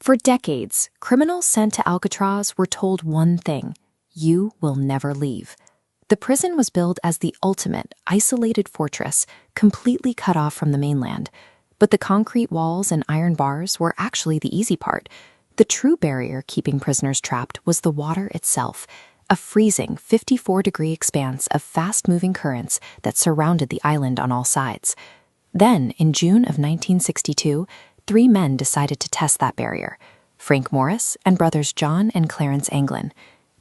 For decades, criminals sent to Alcatraz were told one thing: you will never leave. The prison was billed as the ultimate, isolated fortress, completely cut off from the mainland. But the concrete walls and iron bars were actually the easy part. The true barrier keeping prisoners trapped was the water itself, a freezing 54-degree expanse of fast-moving currents that surrounded the island on all sides. Then, in June of 1962, 3 men decided to test that barrier: Frank Morris and brothers John and Clarence Anglin.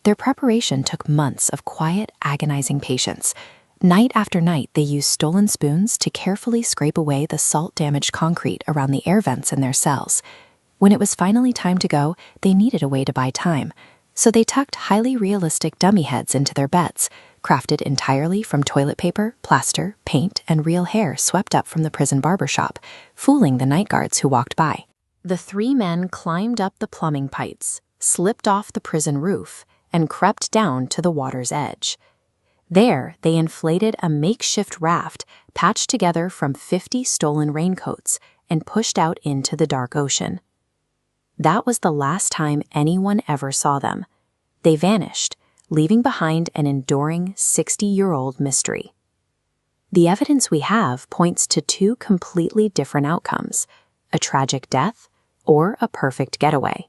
Their preparation took months of quiet, agonizing patience. Night after night, they used stolen spoons to carefully scrape away the salt-damaged concrete around the air vents in their cells. When it was finally time to go, they needed a way to buy time. So they tucked highly realistic dummy heads into their beds, crafted entirely from toilet paper, plaster, paint, and real hair swept up from the prison barbershop, fooling the night guards who walked by. The 3 men climbed up the plumbing pipes, slipped off the prison roof, and crept down to the water's edge. There, they inflated a makeshift raft patched together from 50 stolen raincoats and pushed out into the dark ocean. That was the last time anyone ever saw them. They vanished, leaving behind an enduring 60-year-old mystery. The evidence we have points to 2 completely different outcomes: a tragic death or a perfect getaway.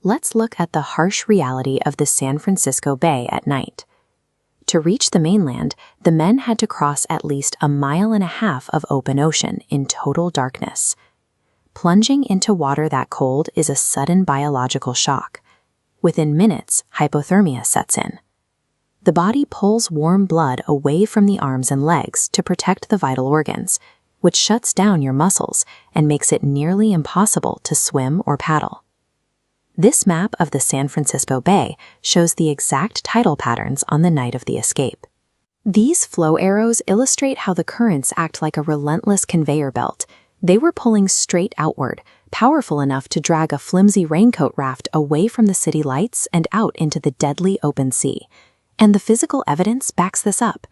Let's look at the harsh reality of the San Francisco Bay at night. To reach the mainland, the men had to cross at least 1.5 miles of open ocean in total darkness. Plunging into water that cold is a sudden biological shock. Within minutes, hypothermia sets in. The body pulls warm blood away from the arms and legs to protect the vital organs, which shuts down your muscles and makes it nearly impossible to swim or paddle. This map of the San Francisco Bay shows the exact tidal patterns on the night of the escape. These flow arrows illustrate how the currents act like a relentless conveyor belt. They were pulling straight outward, powerful enough to drag a flimsy raincoat raft away from the city lights and out into the deadly open sea. And the physical evidence backs this up.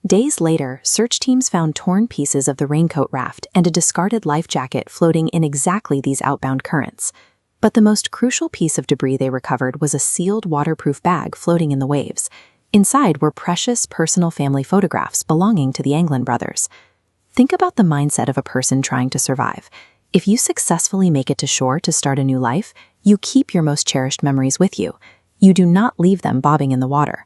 Days later, search teams found torn pieces of the raincoat raft and a discarded life jacket floating in exactly these outbound currents. But the most crucial piece of debris they recovered was a sealed waterproof bag floating in the waves. Inside were precious personal family photographs belonging to the Anglin brothers. Think about the mindset of a person trying to survive. If you successfully make it to shore to start a new life, you keep your most cherished memories with you. You do not leave them bobbing in the water.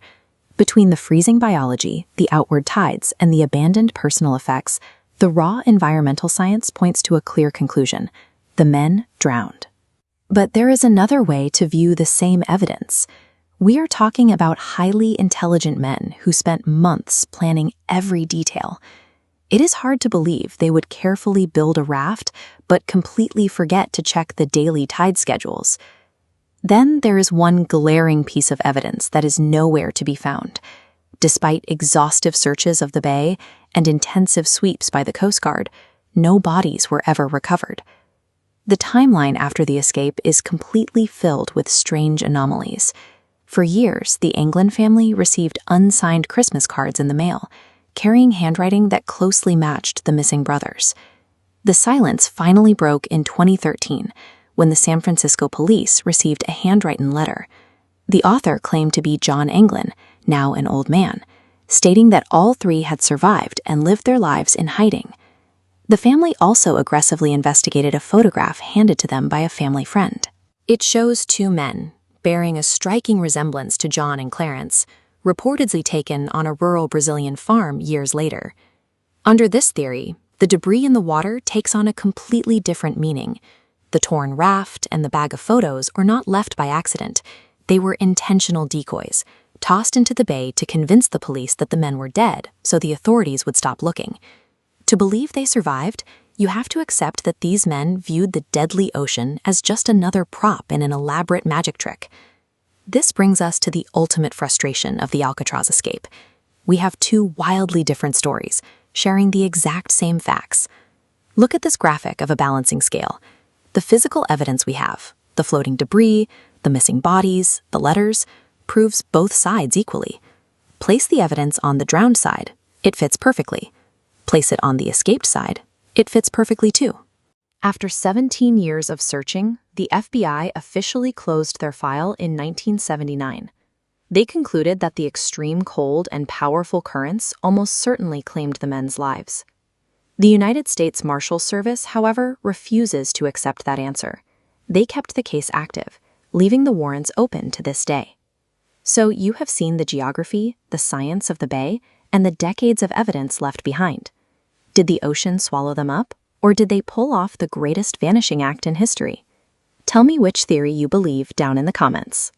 Between the freezing biology, the outward tides, and the abandoned personal effects, the raw environmental science points to a clear conclusion: the men drowned. But there is another way to view the same evidence. We are talking about highly intelligent men who spent months planning every detail. It is hard to believe they would carefully build a raft, but completely forget to check the daily tide schedules. Then there is one glaring piece of evidence that is nowhere to be found. Despite exhaustive searches of the bay and intensive sweeps by the Coast Guard, no bodies were ever recovered. The timeline after the escape is completely filled with strange anomalies. For years, the Anglin family received unsigned Christmas cards in the mail, carrying handwriting that closely matched the missing brothers. The silence finally broke in 2013, when the San Francisco police received a handwritten letter. The author claimed to be John Anglin, now an old man, stating that all 3 had survived and lived their lives in hiding. The family also aggressively investigated a photograph handed to them by a family friend. It shows 2 men, bearing a striking resemblance to John and Clarence, reportedly taken on a rural Brazilian farm years later. Under this theory, the debris in the water takes on a completely different meaning. The torn raft and the bag of photos were not left by accident. They were intentional decoys, tossed into the bay to convince the police that the men were dead, so the authorities would stop looking. To believe they survived, you have to accept that these men viewed the deadly ocean as just another prop in an elaborate magic trick. This brings us to the ultimate frustration of the Alcatraz escape. We have 2 wildly different stories, sharing the exact same facts. Look at this graphic of a balancing scale. The physical evidence we have, the floating debris, the missing bodies, the letters, proves both sides equally. Place the evidence on the drowned side, it fits perfectly. Place it on the escaped side, it fits perfectly too. After 17 years of searching, the FBI officially closed their file in 1979. They concluded that the extreme cold and powerful currents almost certainly claimed the men's lives. The United States Marshals Service, however, refuses to accept that answer. They kept the case active, leaving the warrants open to this day. So you have seen the geography, the science of the bay, and the decades of evidence left behind. Did the ocean swallow them up, or did they pull off the greatest vanishing act in history? Tell me which theory you believe down in the comments.